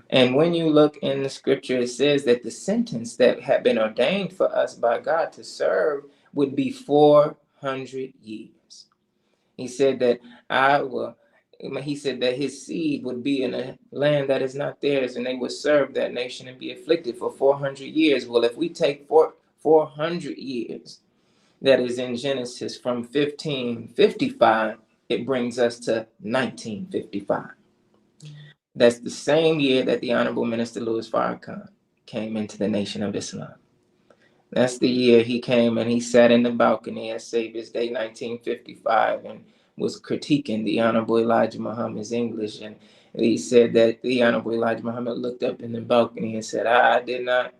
And when you look in the scripture, it says that the sentence that had been ordained for us by God to serve would be 400 years. He said that he said that his seed would be in a land that is not theirs, and they would serve that nation and be afflicted for 400 years. Well, if we take 400 years, that is in Genesis from 1555, it brings us to 1955. That's the same year that the Honorable Minister Louis Farrakhan came into the Nation of Islam. That's the year he came and he sat in the balcony at Savior's Day 1955 and was critiquing the Honorable Elijah Muhammad's English. And he said that the Honorable Elijah Muhammad looked up in the balcony and said, I did not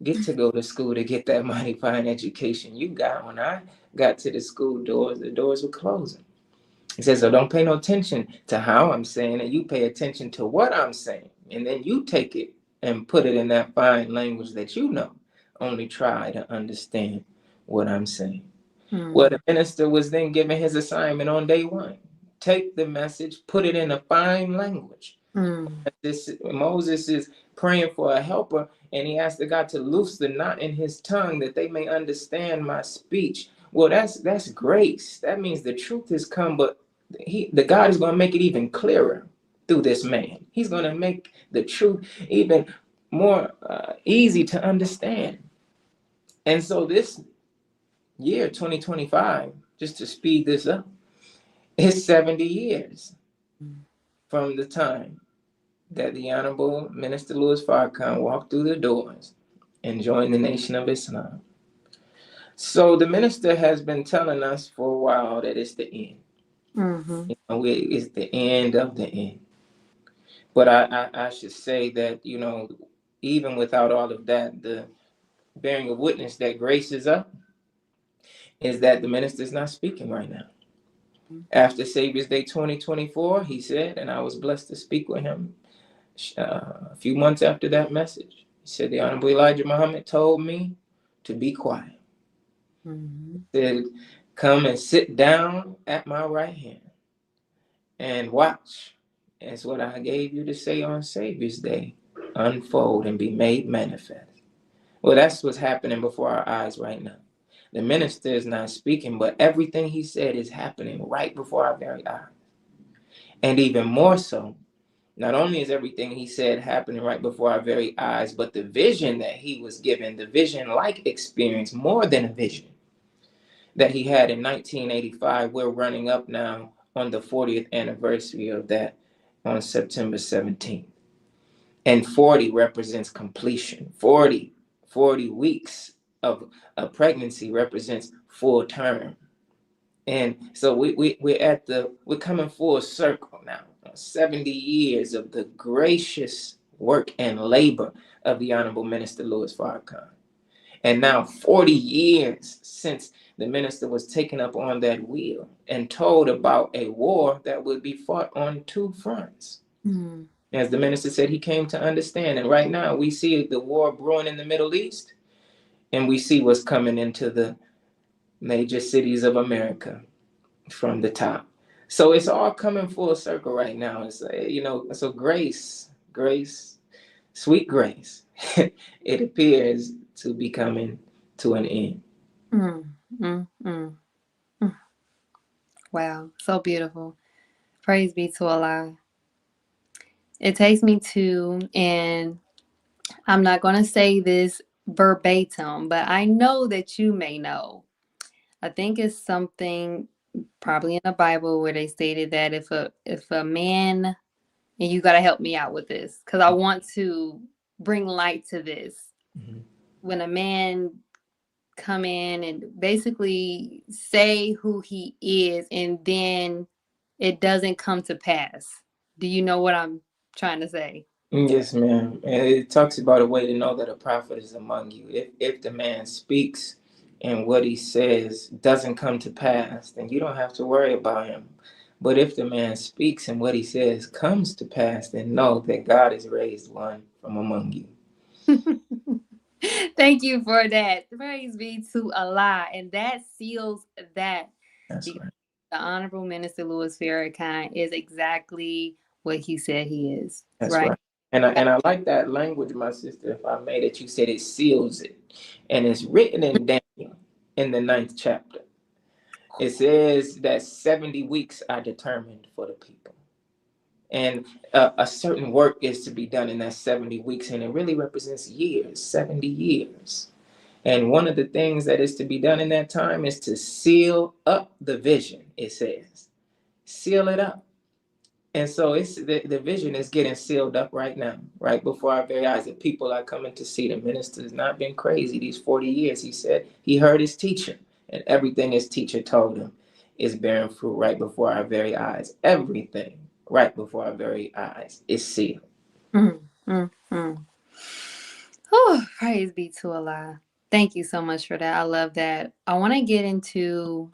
get to go to school to get that mighty fine education you got. When I got to the school doors, the doors were closing. He says, so don't pay no attention to how I'm saying it. You pay attention to what I'm saying. And then you take it and put it in that fine language that you know. Only try to understand what I'm saying. Well, the minister was then given his assignment on day one. Take the message, put it in a fine language. Moses is praying for a helper, and he asked the God to loose the knot in his tongue that they may understand my speech. Well, that's grace. That means the truth has come, but the God is going to make it even clearer through this man. He's going to make the truth even more easy to understand. And so this year, 2025, just to speed this up, is 70 years from the time that the Honorable Minister Louis Farrakhan walked through the doors and joined the Nation of Islam. So the minister has been telling us for a while that it's the end. Mm-hmm. It's the end of the end. But I should say that, even without all of that, the bearing of witness that grace is up is that the minister is not speaking right now. After Savior's Day 2024, he said, and I was blessed to speak with him a few months after that message. He said, the Honorable Elijah Muhammad told me to be quiet. Mm-hmm. He said, come and sit down at my right hand and watch. That's what I gave you to say on Savior's Day. Unfold and be made manifest. Well, that's what's happening before our eyes right now. The minister is not speaking, but everything he said is happening right before our very eyes. And even more so, not only is everything he said happening right before our very eyes, but the vision that he was given, the vision-like experience, more than a vision, that he had in 1985, we're running up now on the 40th anniversary of that on September 17th. And 40 represents completion. 40 weeks of a pregnancy represents full term. And so we're coming full circle now. 70 years of the gracious work and labor of the Honorable Minister Louis Farrakhan. And now 40 years since the minister was taken up on that wheel and told about a war that would be fought on two fronts. Mm-hmm. As the minister said, he came to understand. And right now we see the war brewing in the Middle East, and we see what's coming into the major cities of America from the top. So it's all coming full circle right now. It's, so grace, sweet grace, it appears to be coming to an end. Wow, so beautiful. Praise be to Allah. It takes me to, and I'm not going to say this verbatim, but I know that you may know. I think it's something probably in the Bible where they stated that if a man, and you got to help me out with this because I want to bring light to this. Mm-hmm. When a man come in and basically say who he is and then it doesn't come to pass. Do you know what I'm trying to say? Yes, ma'am. And it talks about a way to know that a prophet is among you. If the man speaks and what he says doesn't come to pass, then you don't have to worry about him. But if the man speaks and what he says comes to pass, then know that God has raised one from among you. Thank you for that. Praise be to Allah. And that seals that. That's Because right. the Honorable Minister Louis Farrakhan is exactly what he said he is. That's Right. right. And I like that language, my sister, if I may, that you said it seals it. And it's written in Daniel in the 9th chapter. It says that 70 weeks are determined for the people. And a certain work is to be done in that 70 weeks. And it really represents years, 70 years. And one of the things that is to be done in that time is to seal up the vision, it says. Seal it up. And so it's the vision is getting sealed up right now, right before our very eyes. The people are coming to see the minister has not been crazy these 40 years. He said he heard his teacher, and everything his teacher told him is bearing fruit right before our very eyes. Everything right before our very eyes is sealed. Mm, mm, mm. Oh, praise be to Allah. Thank you so much for that. I love that. I want to get into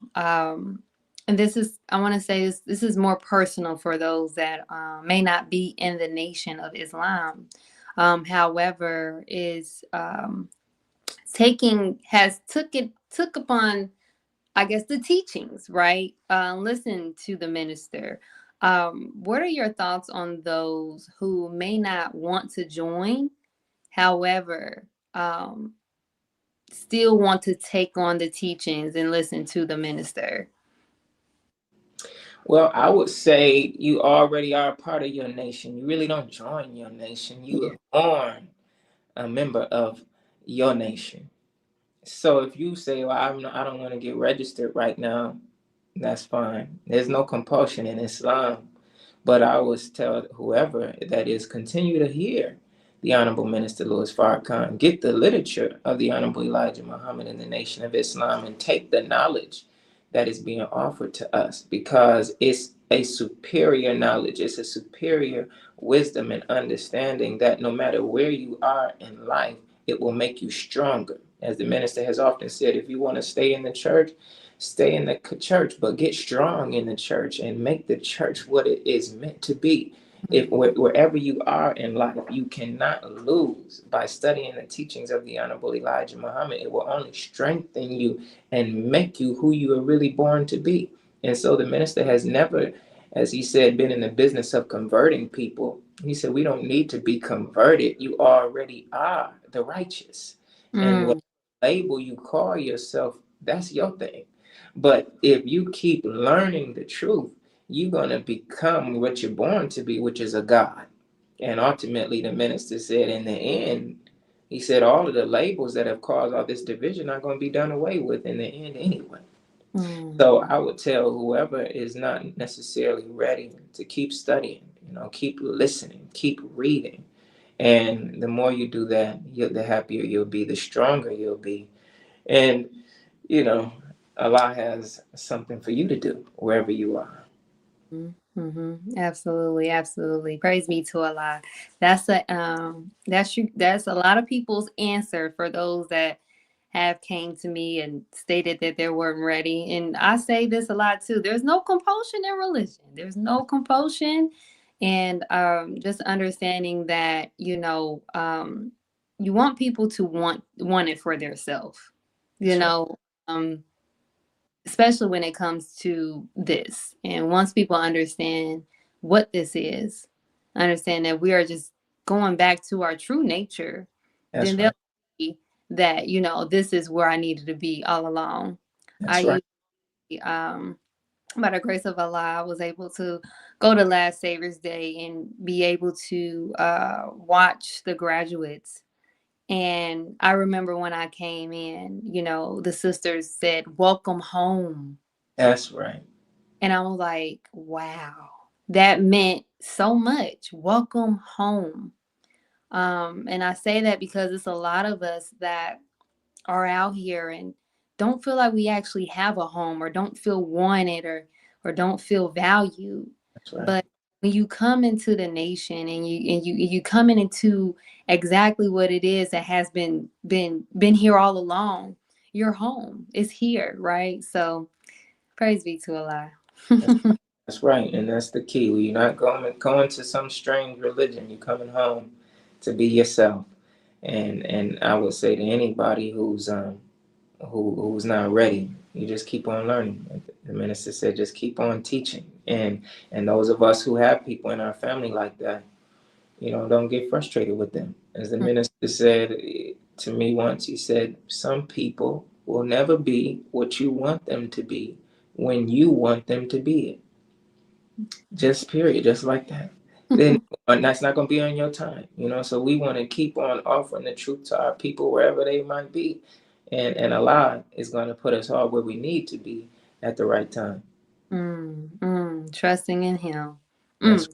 and this is I want to say this is more personal for those that may not be in the nation of Islam. However, is took upon, I guess, the teachings, right? Listen to the minister. What are your thoughts on those who may not want to join, however, still want to take on the teachings and listen to the minister? Well, I would say you already are a part of your nation. You really don't join your nation. You Yeah. are born a member of your nation. So if you say, well, I don't want to get registered right now, that's fine. There's no compulsion in Islam. But I always tell whoever that is, continue to hear the Honorable Minister Louis Farrakhan, get the literature of the Honorable Elijah Muhammad in the Nation of Islam, and take the knowledge that is being offered to us, because it's a superior knowledge. It's a superior wisdom and understanding that no matter where you are in life, it will make you stronger. As the minister has often said, if you want to stay in the church, stay in the church, but get strong in the church and make the church what it is meant to be. If wherever you are in life, you cannot lose by studying the teachings of the Honorable Elijah Muhammad. It will only strengthen you and make you who you are really born to be. And so the minister has never, as he said, been in the business of converting people. He said, we don't need to be converted. You already are the righteous. And what Mm, label you call yourself, that's your thing. But if you keep learning the truth, you're going to become what you're born to be, which is a God. And ultimately, the minister said, in the end, he said, all of the labels that have caused all this division are going to be done away with in the end anyway. mm, So I would tell whoever is not necessarily ready to keep studying, keep listening, keep reading. And the more you do that, the happier you'll be, the stronger you'll be. And, you know, Allah has something for you to do wherever you are. absolutely, absolutely. Praise be to Allah. That's a lot of people's answer for those that have came to me and stated that they weren't ready. And I say this a lot too. There's no compulsion in religion. There's no compulsion, and just understanding that you want people to want it for themselves. You That's right. know. Um, Especially when it comes to this. And once people understand what this is, understand that we are just going back to our true nature, then That's they'll right. see that, this is where I needed to be all along. I That's right. usually, by the grace of Allah, I was able to go to Last Savior's Day and be able to watch the graduates. And I remember when I came in, the sisters said, "Welcome home." That's right. And I was like, wow, that meant so much. Welcome home. And I say that because it's a lot of us that are out here and don't feel like we actually have a home, or don't feel wanted, or don't feel valued. That's right. But when you come into the nation and you coming into exactly what it is that has been here all along, your home. It's here, right? So praise be to Allah. That's right, and that's the key. You're not going to some strange religion. You're coming home to be yourself. And I would say to anybody who's not ready, you just keep on learning. The minister said, just keep on teaching. And those of us who have people in our family like that, don't get frustrated with them. As the minister said to me once, he said, some people will never be what you want them to be when you want them to be it. Just period, just like that. Then and that's not going to be on your time, So we want to keep on offering the truth to our people wherever they might be, and Allah is going to put us all where we need to be at the right time. Trusting in Him. That's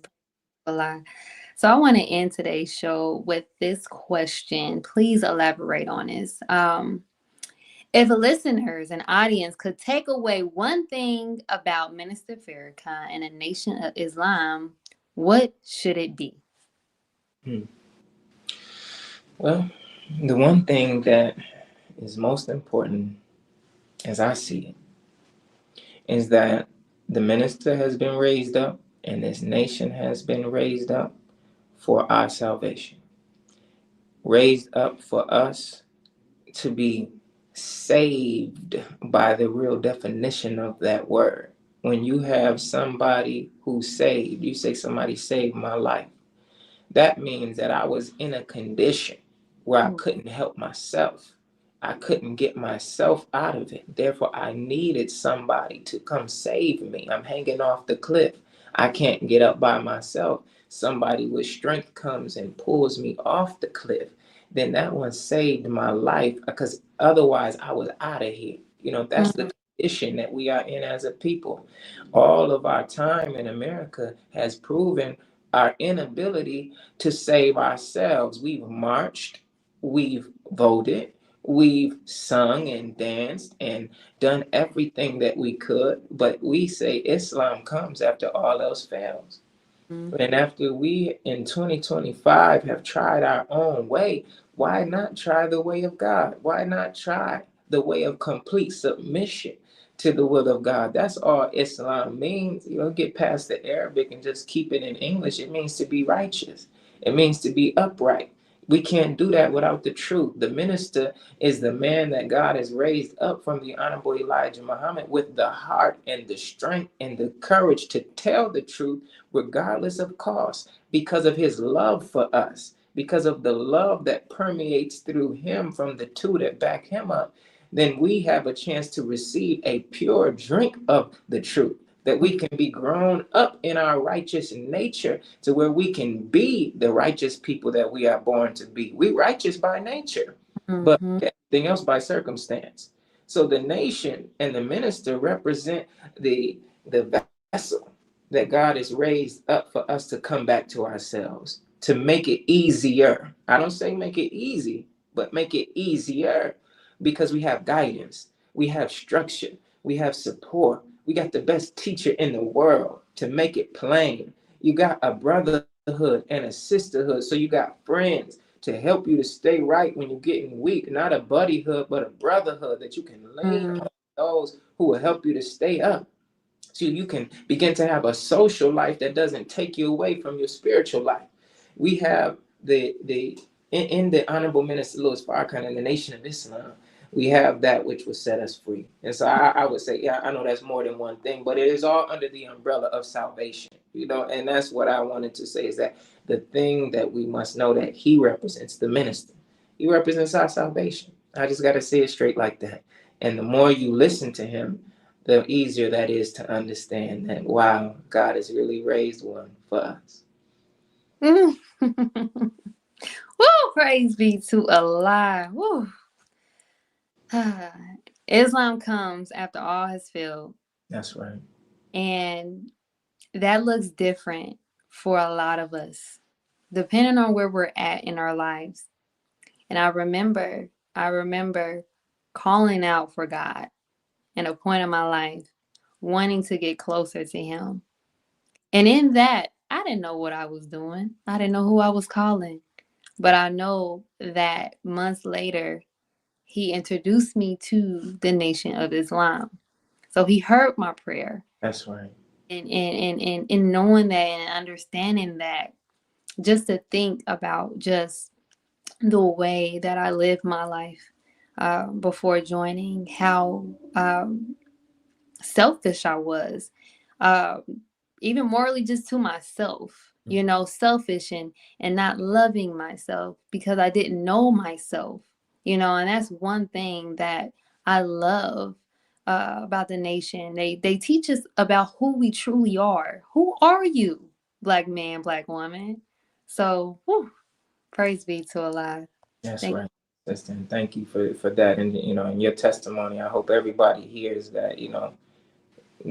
Allah. So I want to end today's show with this question. Please elaborate on this. If listeners and audience could take away one thing about Minister Farrakhan and the Nation of Islam, what should it be? Well, the one thing that is most important, as I see it, is that the minister has been raised up and this nation has been raised up for our salvation. Raised up for us to be saved by the real definition of that word. When you have somebody who's saved, you say somebody saved my life. That means that I was in a condition where I couldn't help myself. I couldn't get myself out of it. Therefore, I needed somebody to come save me. I'm hanging off the cliff. I can't get up by myself. Somebody with strength comes and pulls me off the cliff. Then that one saved my life, because otherwise I was out of here. That's the condition that we are in as a people. All of our time in America has proven our inability to save ourselves. We've marched, we've voted, we've sung and danced and done everything that we could, but we say Islam comes after all else fails. And after we in 2025 have tried our own way, why not try the way of God? Why not try the way of complete submission to the will of God? That's all Islam means. You don't get past the Arabic and just keep it in English. It means to be righteous. It means to be upright. We can't do that without the truth. The minister is the man that God has raised up from the Honorable Elijah Muhammad with the heart and the strength and the courage to tell the truth regardless of cost, because of his love for us, because of the love that permeates through him from the two that back him up. Then we have a chance to receive a pure drink of the truth, that we can be grown up in our righteous nature to where we can be the righteous people that we are born to be. We righteous by nature, but everything else by circumstance. So the nation and the minister represent the vessel that God has raised up for us to come back to ourselves, to make it easier. I don't say make it easy, but make it easier, because we have guidance, we have structure, we have support. We got the best teacher in the world to make it plain. You got a brotherhood and a sisterhood. So you got friends to help you to stay right when you're getting weak. Not a buddyhood, but a brotherhood that you can lean on those who will help you to stay up. So you can begin to have a social life that doesn't take you away from your spiritual life. We have in the Honorable Minister Louis Farrakhan and the Nation of Islam, we have that which will set us free. And so I would say, yeah, I know that's more than one thing, but it is all under the umbrella of salvation, and that's what I wanted to say, is that the thing that we must know, that he represents the minister. He represents our salvation. I just got to say it straight like that. And the more you listen to him, the easier that is to understand that, wow, God has really raised one for us. Woo, praise be to Allah. Woo. Islam comes after all has failed. That's right. And that looks different for a lot of us, depending on where we're at in our lives. And I remember calling out for God in a point in my life, wanting to get closer to him. And in that, I didn't know what I was doing. I didn't know who I was calling. But I know that months later, he introduced me to the Nation of Islam. So he heard my prayer. That's right. And in knowing that and understanding that, just to think about just the way that I lived my life before joining, how selfish I was, uh, even morally just to myself, selfish and not loving myself because I didn't know myself, and that's one thing that I love about the nation. They teach us about who we truly are. Who are you, black man, black woman? So, whew, praise be to Allah. That's Thank right, sister. And thank you for that. And in your testimony, I hope everybody hears that.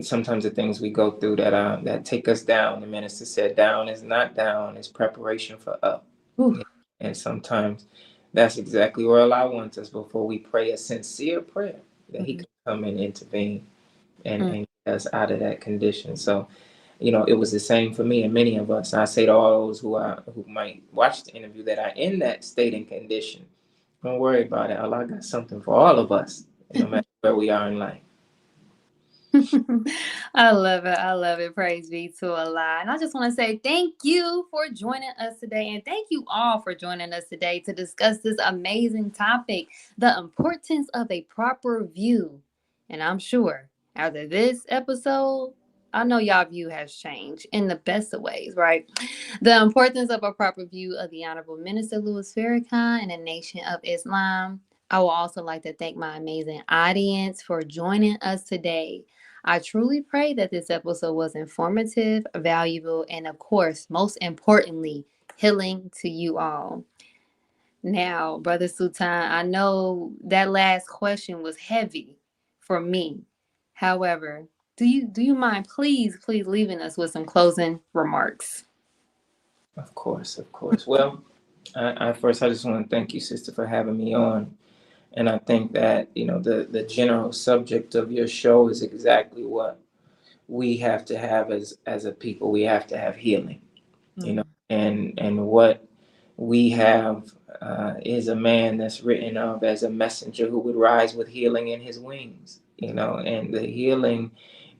Sometimes the things we go through that take us down. The minister said, "Down is not down; it's preparation for up." you. And sometimes that's exactly where Allah wants us before we pray a sincere prayer, that He Mhm. can come and intervene and Mm. and get us out of that condition. So, it was the same for me and many of us. I say to all those who might watch the interview that are in that state and condition, don't worry about it. Allah got something for all of us, no matter where we are in life. I love it. I love it. Praise be to Allah. And I just want to say thank you for joining us today. And thank you all for joining us today to discuss this amazing topic, the importance of a proper view. And I'm sure after this episode, I know y'all view has changed in the best of ways, right? The importance of a proper view of the Honorable Minister Louis Farrakhan and the Nation of Islam. I would also like to thank my amazing audience for joining us today. I truly pray that this episode was informative, valuable, and of course, most importantly, healing to you all. Now, Brother Sultan, I know that last question was heavy for me. However, do you mind please leaving us with some closing remarks? Of course, of course. Well, I just want to thank you, sister, for having me on. And I think that, the general subject of your show is exactly what we have to have as a people. We have to have healing, Mm. and what we have is a man that's written of as a messenger who would rise with healing in his wings, and the healing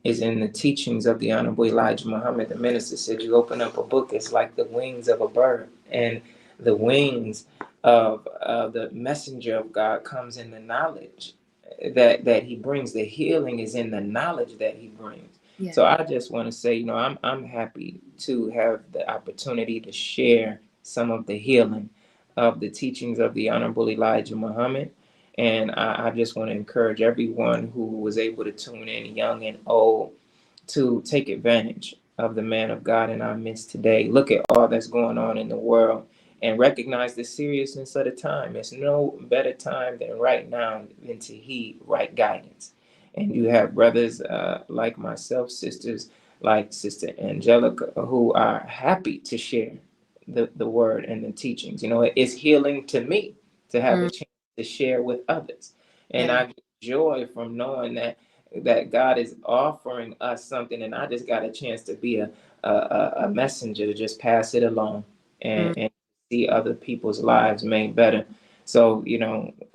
is in the teachings of the Honorable Elijah Muhammad. The minister said, you open up a book, it's like the wings of a bird. And the wings of the messenger of God comes in the knowledge that he brings. The healing is in the knowledge that he brings. Yeah. So I just want to say, I'm happy to have the opportunity to share some of the healing of the teachings of the Honorable Elijah Muhammad. And I just want to encourage everyone who was able to tune in, young and old, to take advantage of the man of God in our midst today. Look at all that's going on in the world and recognize the seriousness of the time. There's no better time than right now than to heed right guidance. And you have brothers like myself, sisters like Sister Angelica, who are happy to share the word and the teachings. It's healing to me to have a Mm. chance to share with others. And Yeah. I get joy from knowing that God is offering us something, and I just got a chance to be a messenger to just pass it along Mm. and see other people's lives made better. So,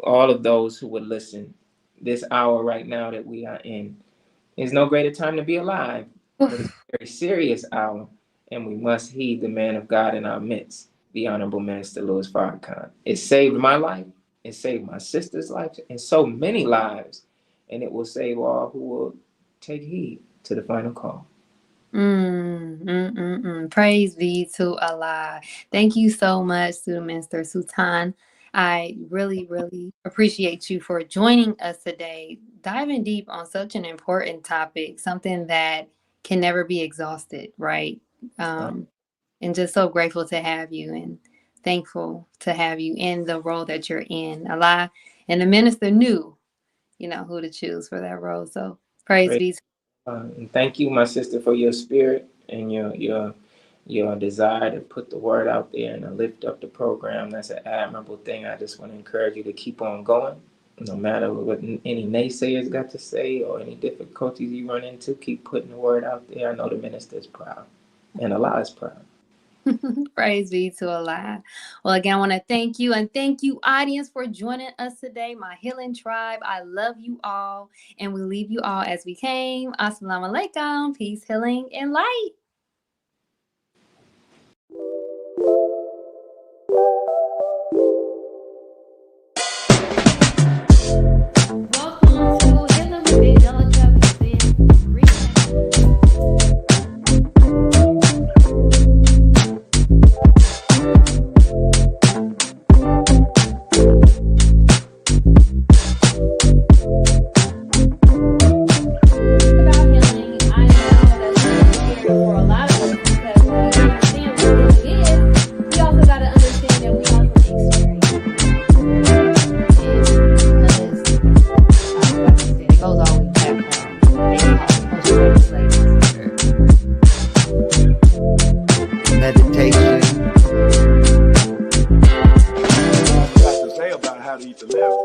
all of those who would listen, this hour right now that we are in is no greater time to be alive, but it's a very serious hour, and we must heed the man of God in our midst, the Honorable Minister Louis Farrakhan. It saved my life, it saved my sister's life, and so many lives, and it will save all who will take heed to the final call. Praise be to Allah. Thank you so much, Student Minister Sultan. I really, really appreciate you for joining us today, diving deep on such an important topic, something that can never be exhausted, right? Um, and just so grateful to have you and thankful to have you in the role that you're in. Allah and the minister knew, who to choose for that role. So praise Praise be to And thank you, my sister, for your spirit and your desire to put the word out there and to lift up the program. That's an admirable thing. I just want to encourage you to keep on going, no matter what any naysayers got to say or any difficulties you run into. Keep putting the word out there. I know the minister is proud, and Allah is proud. Praise be to Allah. Well, again, I want to thank you and thank you, audience, for joining us today. My healing tribe, I love you all, and we leave you all as we came. Assalamu alaikum, peace, healing, and light. Welcome to Healing with Angelica. Meditation. Got to say about how to eat the liver.